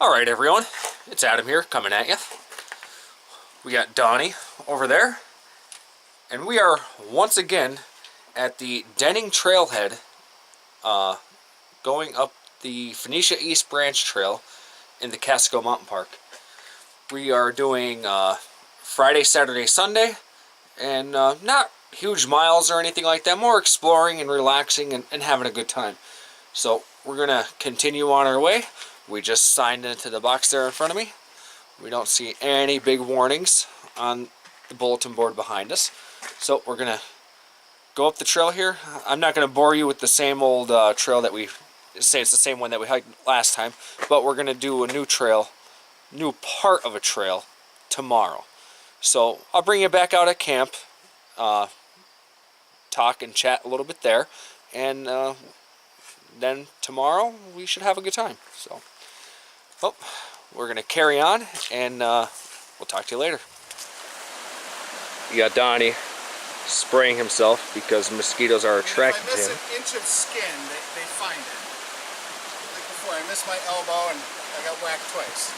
Alright everyone, it's Adam here coming at you. We got Donnie over there, and we are once again at the Denning Trailhead, going up the Phoenicia East Branch Trail in the Catskill Mountain Park. We are doing Friday, Saturday, Sunday, and not huge miles or anything like that, more exploring and relaxing and having a good time. So we're going to continue on our way. We just signed into the box there in front of me. We don't see any big warnings on the bulletin board behind us. So we're going to go up the trail here. I'm not going to bore you with the same old trail that we say it's the same one that we hiked last time, but we're going to do a new trail, new part of a trail tomorrow. So I'll bring you back out at camp, talk and chat a little bit there, and then tomorrow we should have a good time. So, we're going to carry on, and we'll talk to you later. You got Donnie spraying himself because mosquitoes are attracted to him. If I miss an inch of skin, they find it. Like before, I missed my elbow and I got whacked twice.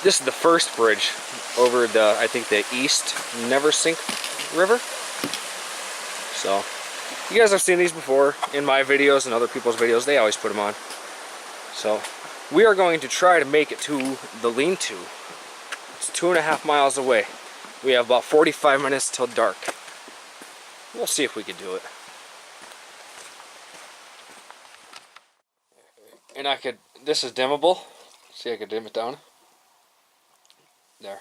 This is the first bridge over the, I think, the East Neversink River. So, you guys have seen these before in my videos and other people's videos. They always put them on. So, we are going to try to make it to the lean-to. It's 2.5 miles away. We have about 45 minutes till dark. We'll see if we can do it. And I could, this is dimmable. See, I could dim it down. There.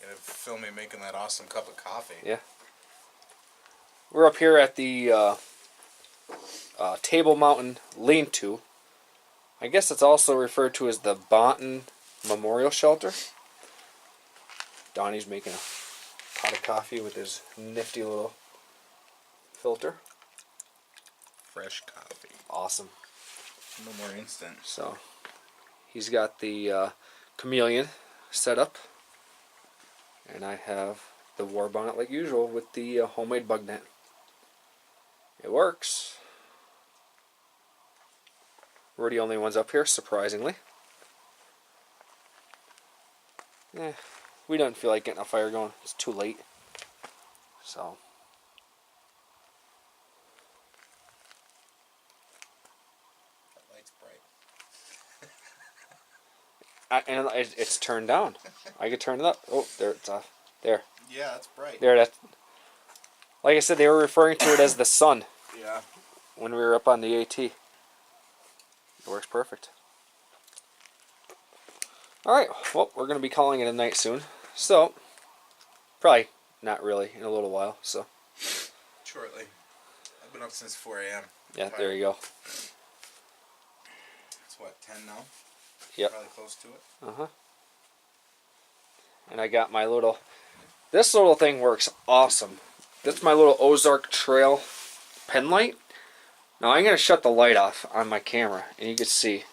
You gotta film me making that awesome cup of coffee. Yeah. We're up here at the Table Mountain Lean-To. I guess it's also referred to as the Bonton Memorial Shelter. Donnie's making a pot of coffee with his nifty little filter. Fresh coffee. Awesome. No more instant. So, he's got the chameleon set up. And I have the war bonnet like usual with the homemade bug net. It works. We're the only ones up here, surprisingly. We don't feel like getting a fire going. It's too late. So. That light's bright. And it's turned down. I could turn it up. Oh, there it's off. There. Yeah, that's bright. There, that's. Like I said, they were referring to it as the sun. Yeah. When we were up on the AT. It works perfect. Alright, well, we're going to be calling it a night soon. So, probably not really in a little while, so. Shortly. I've been up since 4 a.m. Yeah, there you go. It's what, 10 now? Yep. Probably close to it. Uh-huh. And I got my little, this little thing works awesome. That's my little Ozark Trail pen light. Now I'm going to shut the light off on my camera, and you can see.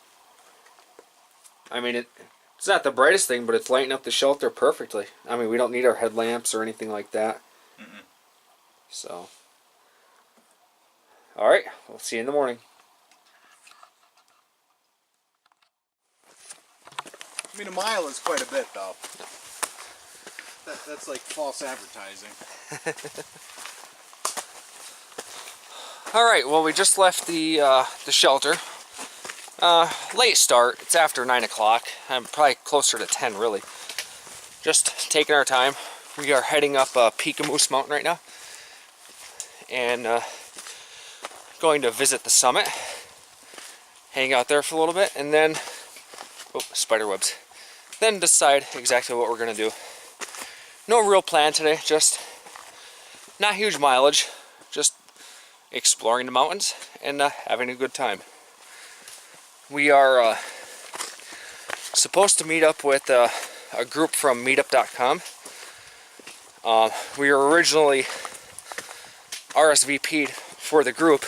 I mean, it's not the brightest thing, but it's lighting up the shelter perfectly. I mean, we don't need our headlamps or anything like that. So, alright, we'll see you in the morning. I mean, a mile is quite a bit, though. That's like false advertising. Alright, well, we just left the shelter. Late start. It's after 9 o'clock. I'm probably closer to 10, really. Just taking our time. We are heading up Peekamoose Mountain right now. And going to visit the summit. Hang out there for a little bit. And then, oh, spider webs. Then decide exactly what we're going to do. No real plan today. Just not huge mileage. Just exploring the mountains and having a good time. We are supposed to meet up with a group from meetup.com. We were originally RSVP'd for the group,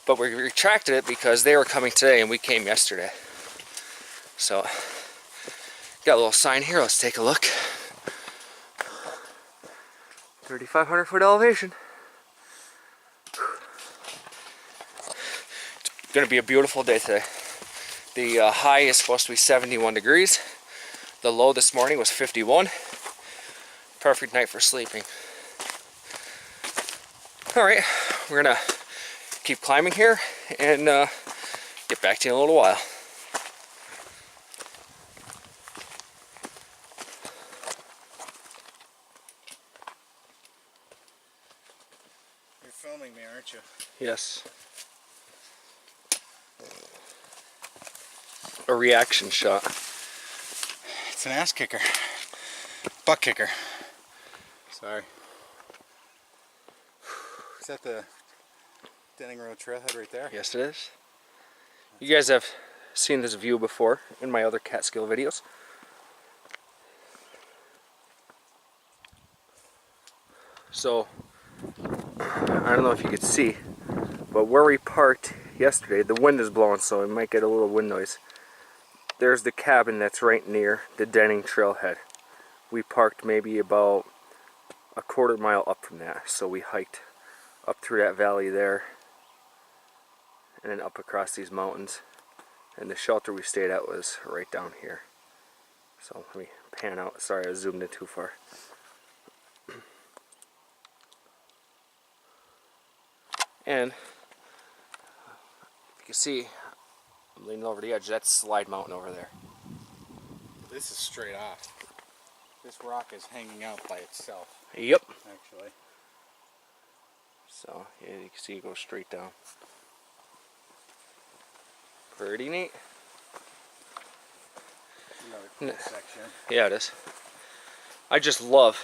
but we retracted it because they were coming today and we came yesterday. So, got a little sign here. Let's take a look. 3,500 foot elevation. It's gonna be a beautiful day today. The high is supposed to be 71 degrees. The low this morning was 51. Perfect night for sleeping. Alright, we're gonna keep climbing here and get back to you in a little while. You're filming me, aren't you? Yes. A reaction shot. It's an ass kicker. Butt kicker. Sorry. Is that the Denning Road trailhead right there? Yes, it is. You guys have seen this view before in my other catskill videos. So, I don't know if you could see, but where we parked yesterday, the wind is blowing, so we might get a little wind noise. There's the cabin that's right near the Denning trailhead. We parked maybe about a quarter mile up from that, so we hiked up through that valley there and then up across these mountains, and the shelter we stayed at was right down here. So let me pan out. Sorry, I zoomed in too far. And you can see I'm leaning over the edge. That's Slide Mountain over there. This is straight off. This rock is hanging out by itself. Yep. Actually. So yeah, you can see it goes straight down. Pretty neat. Another cool section. Yeah, it is. I just love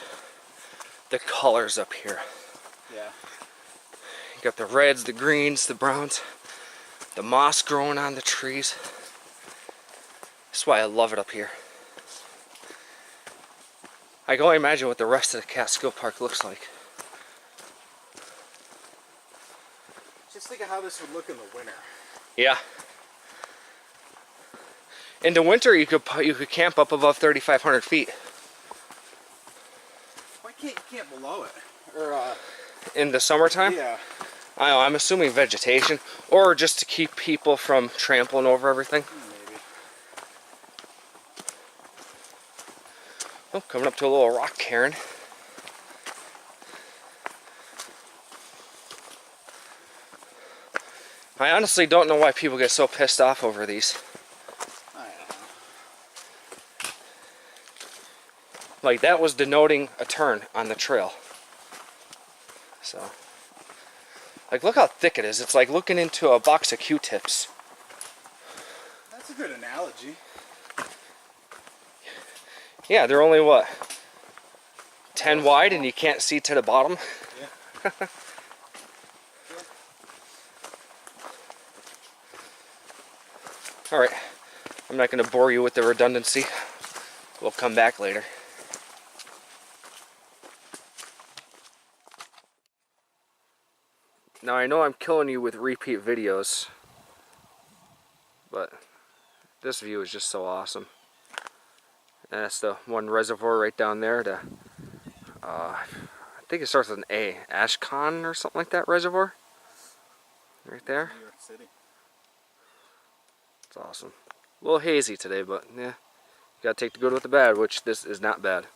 the colors up here. Yeah. You got the reds, the greens, the browns, the moss growing on the trees. That's why I love it up here. I can only imagine what the rest of the Catskill Park looks like. Just think of how this would look in the winter. Yeah. In the winter, you could camp up above 3,500 feet. Why can't you camp below it? Or In the summertime? yeah. I don't know, I'm assuming vegetation, or just to keep people from trampling over everything. Maybe. Oh, coming up to a little rock cairn. I honestly don't know why people get so pissed off over these. I don't know. Like, that was denoting a turn on the trail. So, like, look how thick it is. It's like looking into a box of Q-tips. That's a good analogy. Yeah, they're only, what, 10 wide and you can't see to the bottom? Yeah. Alright, I'm not going to bore you with the redundancy. We'll come back later. Now I know I'm killing you with repeat videos, but this view is just so awesome. And that's the one reservoir right down there. I think it starts with an A. Ashcon or something like that reservoir. Right there. New York City. It's awesome. A little hazy today, but yeah. You gotta take the good with the bad, which this is not bad.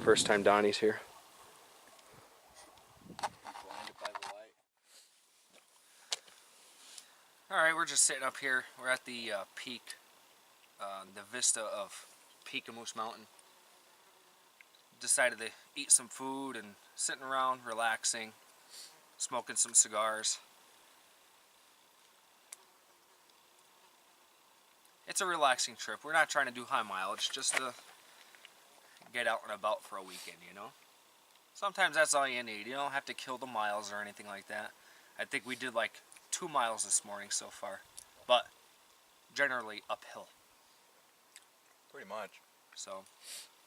First time Donnie's here. Blinded by the light. Alright, we're just sitting up here. We're at the peak, the vista of Peekamoose Mountain. Decided to eat some food and sitting around, relaxing, smoking some cigars. It's a relaxing trip. We're not trying to do high mileage, just to get out and about for a weekend, you know? Sometimes that's all you need. You don't have to kill the miles or anything like that. I think we did like 2 miles this morning so far, but generally uphill. Pretty much. So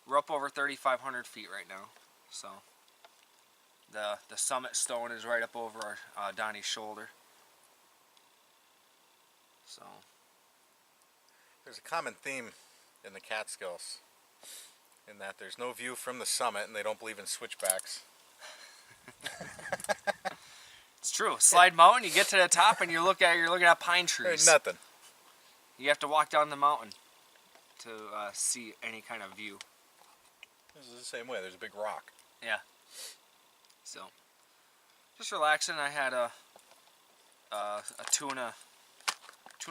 we're up over 3,500 feet right now. So the summit stone is right up over our, Donnie's shoulder. So There's a common theme in the Catskills, in that there's no view from the summit and they don't believe in switchbacks. It's true. Slide mountain, you get to the top and you're looking at pine trees. There's nothing. You have to walk down the mountain to see any kind of view. This is the same way. There's a big rock. Yeah. So, just relaxing. I had a tuna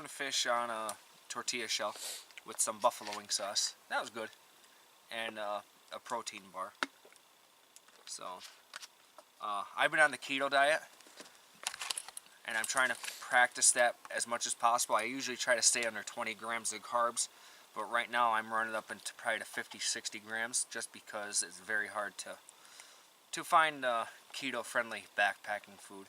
fish on a tortilla shell with some buffalo wing sauce. That was good. And a protein bar. So, I've been on the keto diet. And I'm trying to practice that as much as possible. I usually try to stay under 20 grams of carbs. But right now I'm running up into probably to 50-60 grams just because it's very hard to find keto-friendly backpacking food.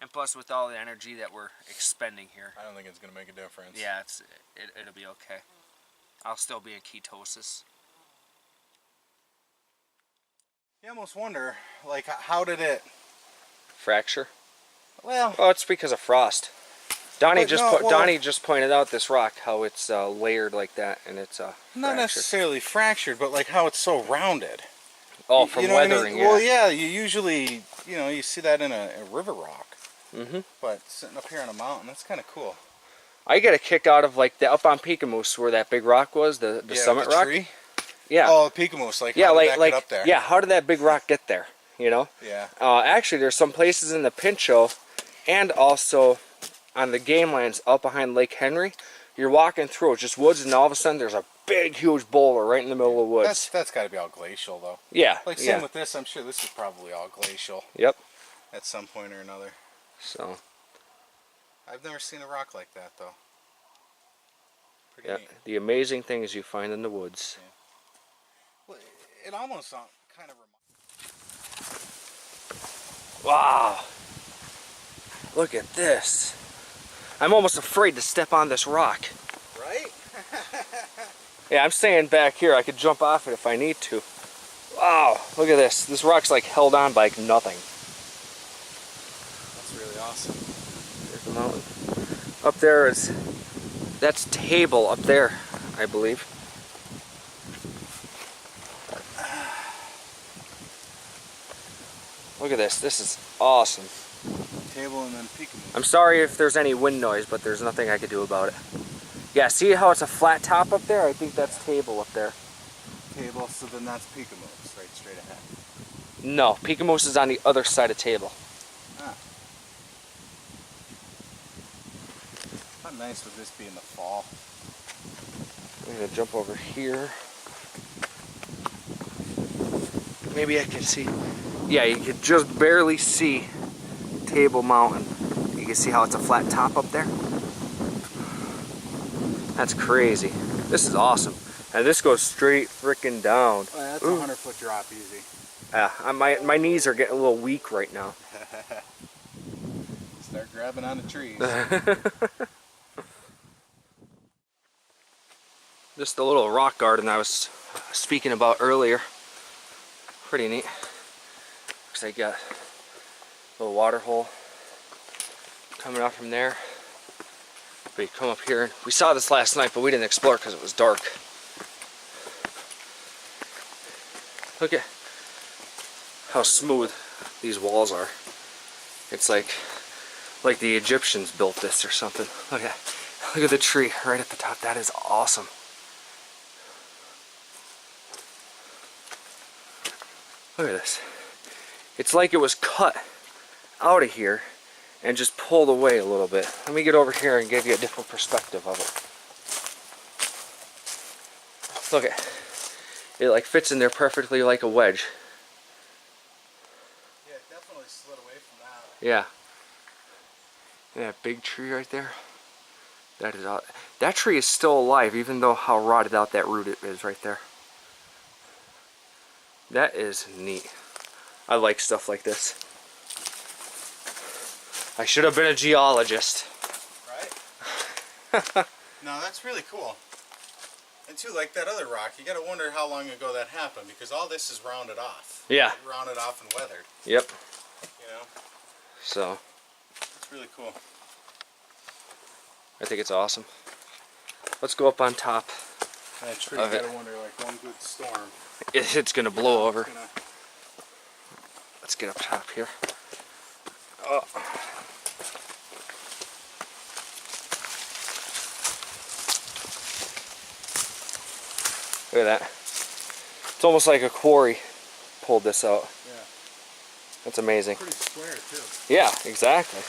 And plus with all the energy that we're expending here. I don't think it's going to make a difference. Yeah, it'll be okay. I'll still be in ketosis. You almost wonder, like, how did it... Fracture? Well... Oh, it's because of frost. Donnie Donnie just pointed out this rock, how it's layered like that, and it's not fractured. necessarily fractured, but like how it's so rounded. Oh, from you know what weathering, I mean? Well, yeah, you usually, you see that in a river rock. Mm-hmm. But sitting up here on a mountain, that's kind of cool. I get a kick out of like up on Peekamoose where that big rock was, the summit rock. Tree? Yeah. Oh, Peekamoose, like yeah, how did like that get up there? Yeah, how did that big rock get there? You know? Yeah. Actually, there's some places in the Pinchot, and also on the game lands up behind Lake Henry. You're walking through just woods, and all of a sudden there's a big, huge boulder right in the middle of the woods. That's got to be all glacial, though. Yeah. Like same with this, I'm sure this is probably all glacial. Yep. At some point or another. So. I've never seen a rock like that, though. Pretty neat. The amazing things you find in the woods. Yeah. Well, it almost kind of reminds. Wow. Look at this. I'm almost afraid to step on this rock. Right? Yeah, I'm staying back here. I could jump off it if I need to. Wow, look at this. This rock's like held on by like nothing. That's really awesome. There's the mountain. Up there that's Table up there, I believe. Look at this. This is awesome. Table and then Peekamoose. I'm sorry if there's any wind noise, but there's nothing I could do about it. Yeah, see how it's a flat top up there? I think that's Table up there. Table, so then that's Peekamoose, right straight ahead. No, Peekamoose is on the other side of Table. Ah. How nice would this be in the fall? I'm gonna jump over here. Maybe I can see. Yeah, you can just barely see Table Mountain. You can see how it's a flat top up there. That's crazy. This is awesome. And this goes straight freaking down. Oh, that's a 100-foot drop easy. My knees are getting a little weak right now. Start grabbing on the trees. Just the little rock garden I was speaking about earlier. Pretty neat. Looks like got a little water hole coming out from there. But you come up here, and we saw this last night, but we didn't explore because it was dark. Look at how smooth these walls are. It's like the Egyptians built this or something. Look at the tree right at the top. That is awesome. Look at this. It's like it was cut out of here and just pulled away a little bit. Let me get over here and give you a different perspective of it. Look at it, like fits in there perfectly like a wedge. Yeah, it definitely slid away from that. Yeah. And that big tree right there. That is out. That tree is still alive, even though how rotted out that root is right there. That is neat. I like stuff like this. I should have been a geologist. Right? No, that's really cool. And too, like that other rock, you gotta wonder how long ago that happened, because all this is rounded off. Yeah. Rounded off and weathered. Yep. You know? So. It's really cool. I think it's awesome. Let's go up on top. That tree, you gotta wonder, like one good storm. It's gonna blow over. Gonna... Let's get up top here. Look at that. It's almost like a quarry pulled this out. Yeah. That's amazing. Pretty square too. Yeah, exactly.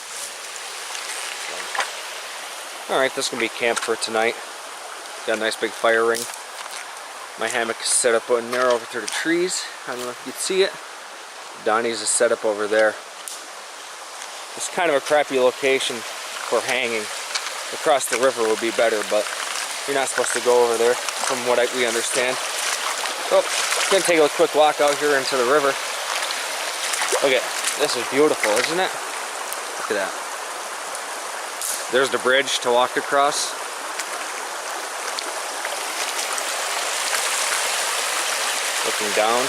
Alright, this is going to be camp for tonight. Got a nice big fire ring. My hammock is set up in there over through the trees. I don't know if you can see it. Donnie's is set up over there. It's kind of a crappy location for hanging. Across the river would be better, but you're not supposed to go over there from what we understand. Oh, gonna take a quick walk out here into the river. Look at this, is beautiful, isn't it? Look at that. There's the bridge to walk across. Looking down.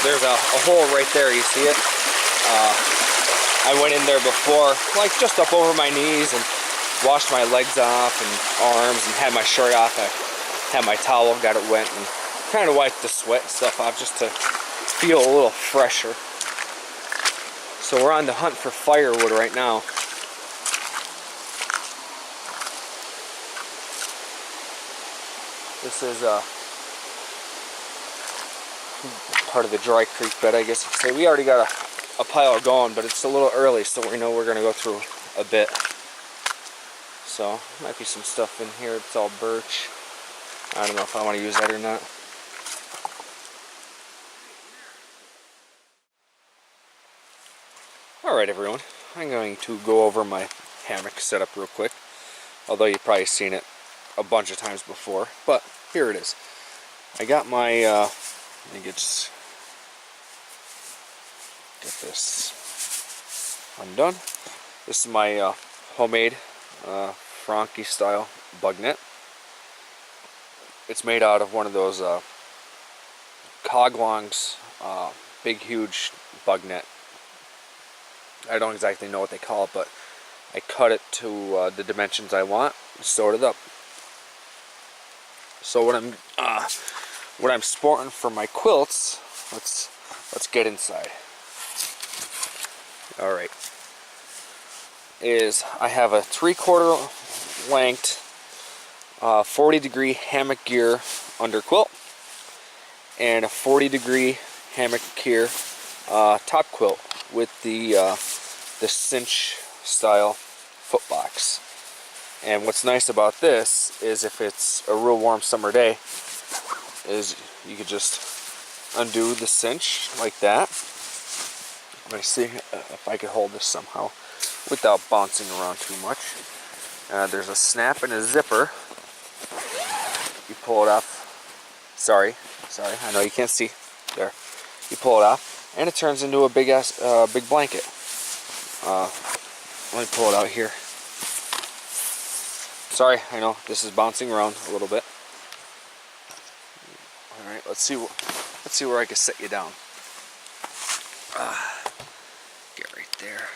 There's a hole right there, you see it? I went in there before, like just up over my knees, and washed my legs off and arms and had my shirt off. I had my towel, got it wet, and kind of wiped the sweat and stuff off just to feel a little fresher. So we're on the hunt for firewood right now. This is part of the dry creek bed, I guess you could say. We already got a pile going, but it's a little early, so we know we're going to go through a bit. So, might be some stuff in here. It's all birch. I don't know if I want to use that or not. Alright everyone, I'm going to go over my hammock setup real quick. Although you've probably seen it a bunch of times before, but here it is. I got my, let me get this undone. This is my homemade Franke style bug net. It's made out of one of those Coglong's big huge bug net. I don't exactly know what they call it, but I cut it to the dimensions I want and sewed it up. So what I'm sporting for my quilts, let's get inside. All right, is I have a 3/4 length 40-degree hammock gear under quilt and a 40-degree hammock gear top quilt with the cinch style footbox. And what's nice about this is if it's a real warm summer day, is you could just undo the cinch like that. Let me see if I could hold this somehow without bouncing around too much. There's a snap and a zipper. You pull it off. Sorry, I know you can't see. There. You pull it off, and it turns into a big blanket. Let me pull it out here. Sorry, I know this is bouncing around a little bit. All right, let's see where I can set you down. Get right there.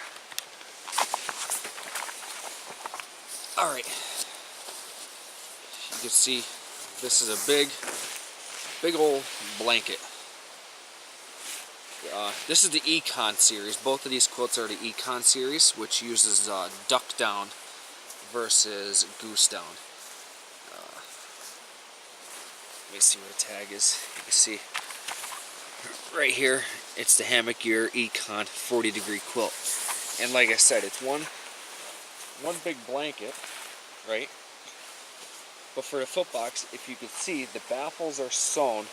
All right. You can see this is a big old blanket. This is the Econ series. Both of these quilts are the Econ series, which uses duck down versus goose down. Let me see what a tag is. You can see right here, it's the Hammock Gear Econ 40-degree quilt. And like I said, it's one big blanket, right? But for the footbox, if you can see, the baffles are sewn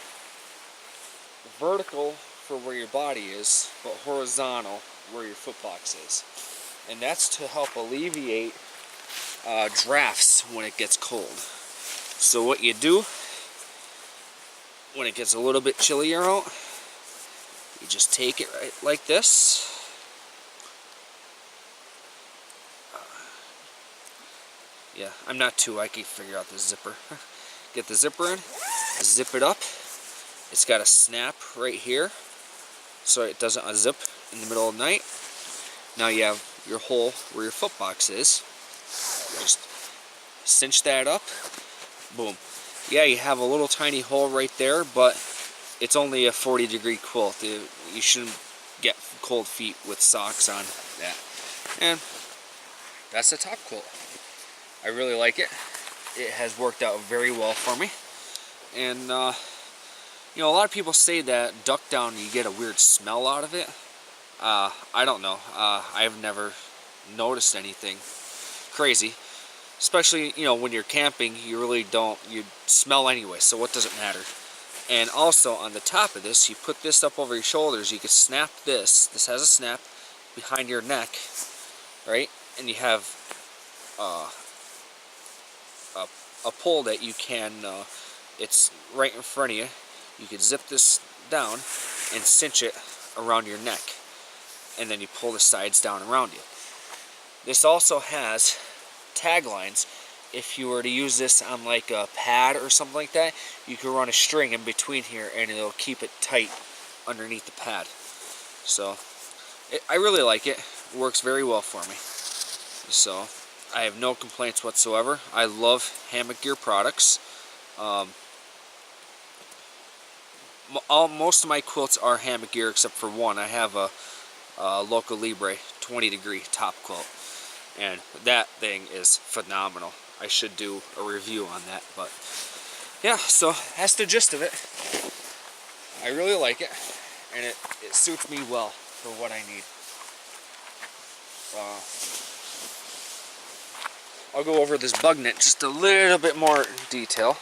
vertical for where your body is, but horizontal where your footbox is. And that's to help alleviate drafts when it gets cold. So what you do when it gets a little bit chillier out, you just take it right like this. Yeah, I'm not too, I can figure out the zipper. Get the zipper in, zip it up. It's got a snap right here, so it doesn't unzip in the middle of the night. Now you have your hole where your footbox is. You just cinch that up, boom. Yeah, you have a little tiny hole right there, but it's only a 40-degree quilt. You shouldn't get cold feet with socks on that. And that's the top quilt. I really like it. It has worked out very well for me. And you know, a lot of people say that duck down, you get a weird smell out of it. I don't know. I've never noticed anything crazy. Especially, you know, when you're camping, you really don't, you smell anyway, so what does it matter? And also, on the top of this, you put this up over your shoulders, you can snap this. This has a snap behind your neck, right? And you have a pull that you can, it's right in front of you. You can zip this down and cinch it around your neck. And then you pull the sides down around you. This also has taglines. If you were to use this on like a pad or something like that, you could run a string in between here and it'll keep it tight underneath the pad. So I really like it. It works very well for me. So I have no complaints whatsoever. I love hammock gear products. Most of my quilts are hammock gear except for one. I have a Local Libre 20-degree top quilt, and that thing is phenomenal. I should do a review on that, but yeah, so that's the gist of it. I really like it, and it suits me well for what I need. I'll go over this bug net just a little bit more detail.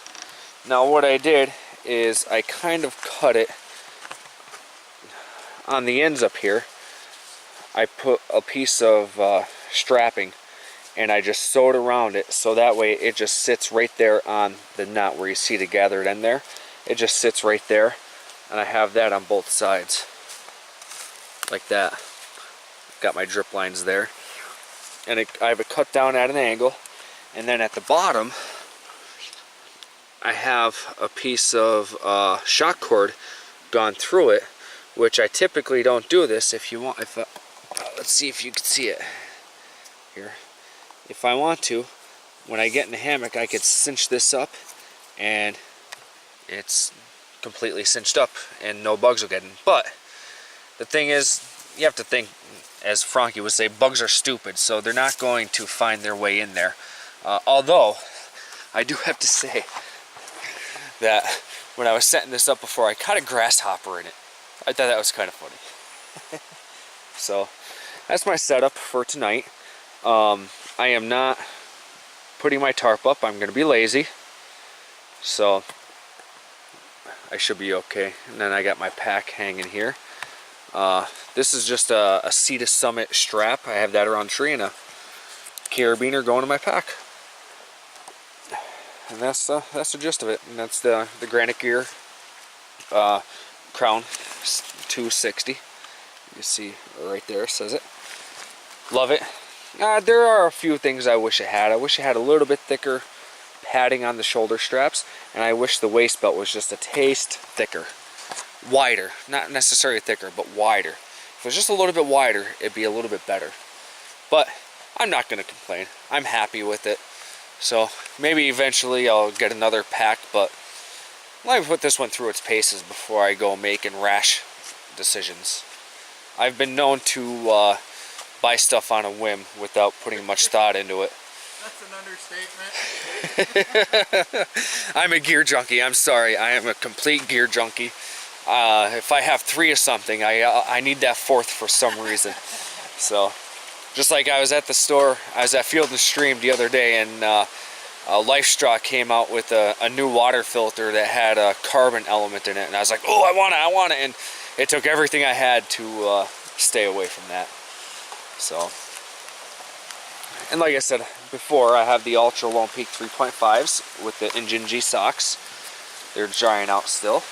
Now what I did is I kind of cut it on the ends up here. I put a piece of strapping and I just sewed around it so that way it just sits right there on the knot where you see the gathered end there. It just sits right there, and I have that on both sides like that. Got my drip lines there, and I have it cut down at an angle, and then at the bottom I have a piece of shock cord gone through it, which I typically don't do this. If you want, let's see if you can see it here. If I want to, when I get in the hammock, I could cinch this up and it's completely cinched up and no bugs will get in. But the thing is, you have to think, as Frankie would say, bugs are stupid, so they're not going to find their way in there. Although, I do have to say that when I was setting this up before, I caught a grasshopper in it. I thought that was kind of funny. So, that's my setup for tonight. I am not putting my tarp up. I'm going to be lazy. So, I should be okay. And then I got my pack hanging here. This is just a Sea Summit strap. I have that around the tree and a carabiner going in my pack. And that's the gist of it. And that's the Granite Gear Crown 260. You see right there, says it. Love it. There are a few things I wish it had. I wish it had a little bit thicker padding on the shoulder straps, and I wish the waist belt was just a taste thicker. Wider. Not necessarily thicker, but wider. If it was just a little bit wider, it'd be a little bit better. But I'm not going to complain. I'm happy with it. So maybe eventually I'll get another pack, but let me put this one through its paces before I go making rash decisions. I've been known to buy stuff on a whim without putting much thought into it. That's an understatement. I'm a gear junkie. I'm sorry. I am a complete gear junkie. If I have 3 of something, I need that 4th for some reason. So, just like I was at the store, I was at Field and Stream the other day, and LifeStraw came out with a new water filter that had a carbon element in it, and I was like, oh, I want it, and it took everything I had to stay away from that. So, and like I said before, I have the Ultra Lone Peak 3.5s with the Engine G socks. They're drying out still.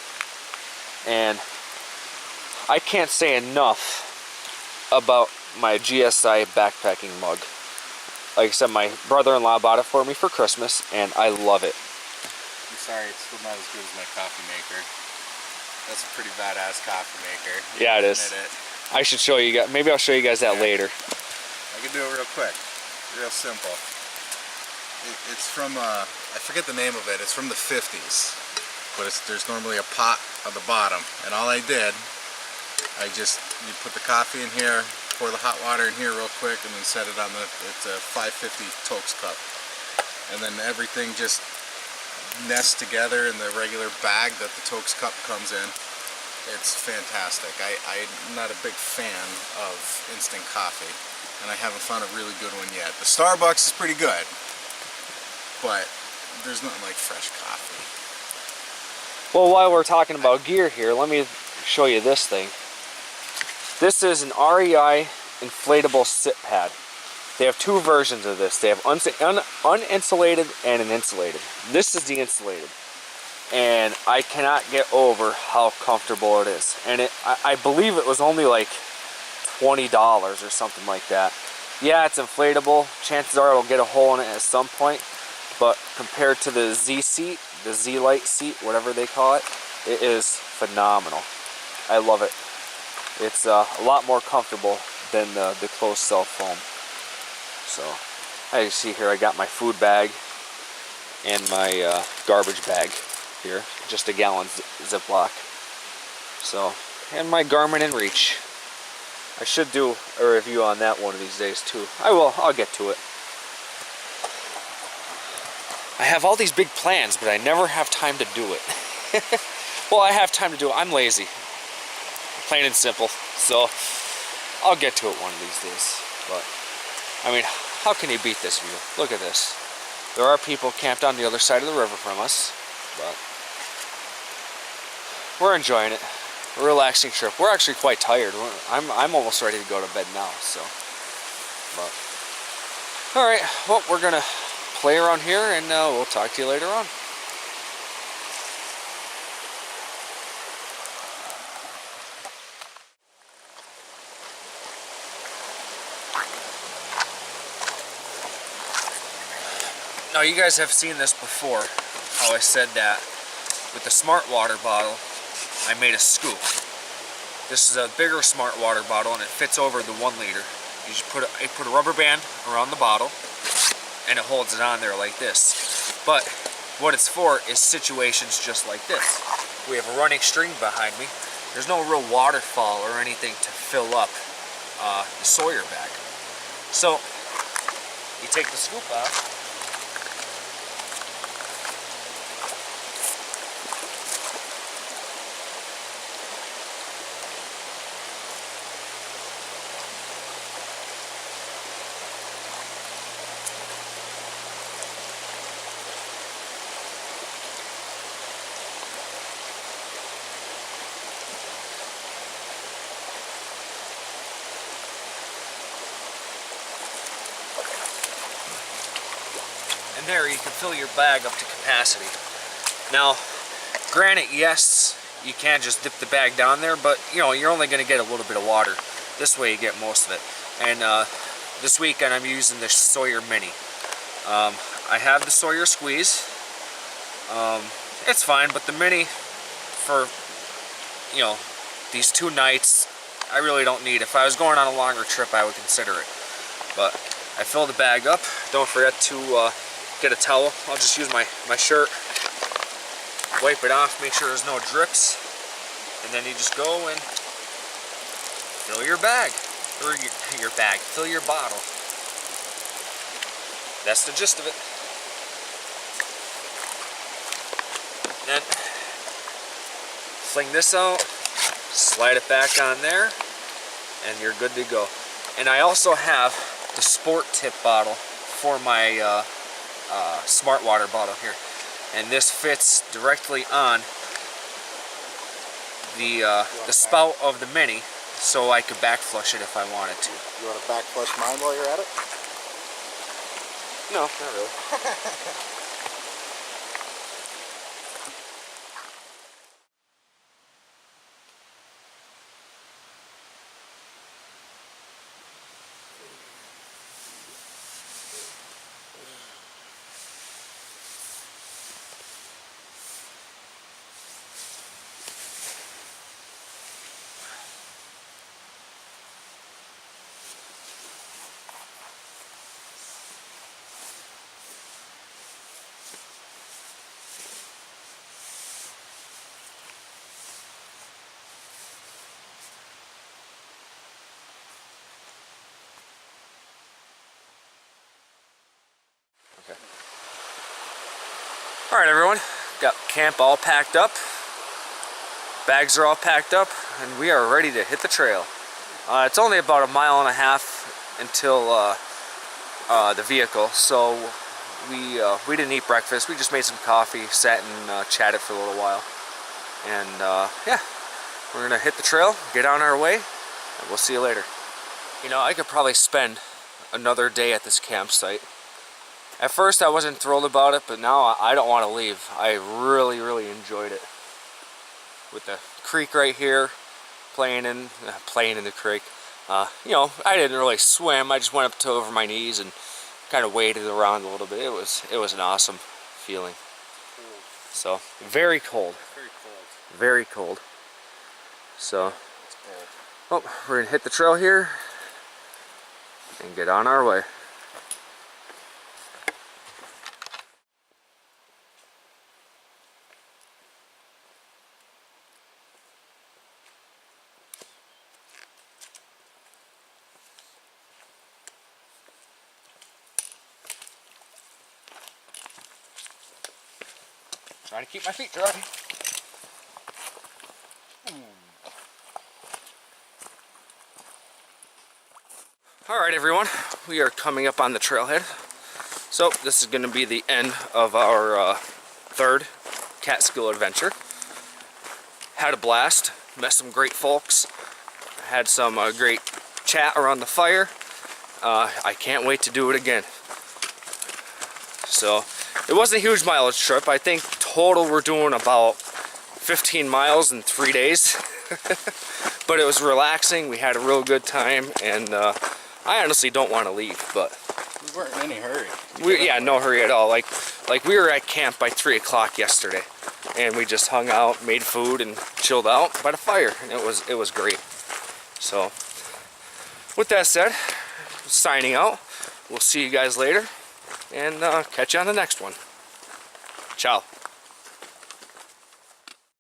And I can't say enough about my GSI backpacking mug. Like I said, my brother-in-law bought it for me for Christmas, and I love it. I'm sorry, it's still not as good as my coffee maker. That's a pretty badass coffee maker. Yeah, it is. I should show you guys. Maybe I'll show you guys that later. I can do it real quick, real simple. It's from, I forget the name of it. It's from the 50s. But there's normally a pot on the bottom. And all I did, you put the coffee in here, pour the hot water in here real quick, and then set it on it's a 550 Tokes cup. And then everything just nests together in the regular bag that the Tokes cup comes in. It's fantastic. I'm not a big fan of instant coffee, and I haven't found a really good one yet. The Starbucks is pretty good, but there's nothing like fresh coffee. Well, while we're talking about gear here, let me show you this thing. This is an REI inflatable sit pad. They have two versions of this. They have uninsulated and an insulated. This is the insulated. And I cannot get over how comfortable it is. And I believe it was only like $20 or something like that. Yeah, it's inflatable. Chances are it'll get a hole in it at some point. But compared to the Z seat, the Z Lite seat, whatever they call it, it is phenomenal. I love it. It's a lot more comfortable than the closed cell foam. So, as you see here, I got my food bag and my garbage bag here, just a gallon Ziploc. So, and my Garmin inReach. I should do a review on that one of these days too. I will. I'll get to it. I have all these big plans, but I never have time to do it. Well, I have time to do it. I'm lazy. Plain and simple. So, I'll get to it one of these days. But, I mean, how can you beat this view? Look at this. There are people camped on the other side of the river from us, but we're enjoying it. A relaxing trip. We're actually quite tired. I'm almost ready to go to bed now, so. But, all right, well, we're gonna play around here, and we'll talk to you later on. Now, you guys have seen this before, how I said that with the Smart Water bottle, I made a scoop. This is a bigger Smart Water bottle, and it fits over the 1 liter. You just put a rubber band around the bottle, and it holds it on there like this. But what it's for is situations just like this. We have a running stream behind me. There's no real waterfall or anything to fill up the Sawyer bag. So you take the scoop off. And there you can fill your bag up to capacity. Now, granted, yes, you can just dip the bag down there, but you know, you're only going to get a little bit of water. This way you get most of it. And this weekend I'm using the Sawyer Mini. I have the Sawyer Squeeze. It's fine, but the Mini, for, you know, these 2 nights, I really don't need. If I was going on a longer trip, I would consider it. But I fill the bag up. Don't forget to get a towel. I'll just use my shirt, wipe it off, make sure there's no drips, and then you just go and fill your bag, or fill your bottle. That's the gist of it. Then fling this out, slide it back on there, and you're good to go. And I also have the sport tip bottle for my Smart Water bottle here, and this fits directly on the spout of the Mini, so I could back flush it if I wanted to. You want to back flush mine while you're at it? No, not really. Alright everyone, got camp all packed up. Bags are all packed up and we are ready to hit the trail. It's only about a mile and a half until the vehicle, so we didn't eat breakfast. We just made some coffee, sat and chatted for a little while. And yeah, we're gonna hit the trail, get on our way, and we'll see you later. You know, I could probably spend another day at this campsite. At first I wasn't thrilled about it, but now I don't want to leave. I really enjoyed it. With the creek right here, playing in the creek. You know, I didn't really swim. I just went up to over my knees and kind of waded around a little bit. It was an awesome feeling. Cold. So very cold. Very cold. Very cold. So, It's cold. oh, we're gonna hit the trail here and get on our way. Trying to keep my feet dry. Alright everyone, we are coming up on the trailhead. So this is going to be the end of our third catskill adventure. Had a blast, met some great folks, had some great chat around the fire. I can't wait to do it again. So it wasn't a huge mileage trip. I think total we're doing about 15 miles in 3 days. But it was relaxing, we had a real good time, and I honestly don't want to leave, but We weren't in any hurry. yeah, no hurry at all. Like we were at camp by 3 o'clock yesterday, and we just hung out, made food, and chilled out by the fire, and it was great. So with that said, signing out. We'll see you guys later, and catch you on the next one. Ciao.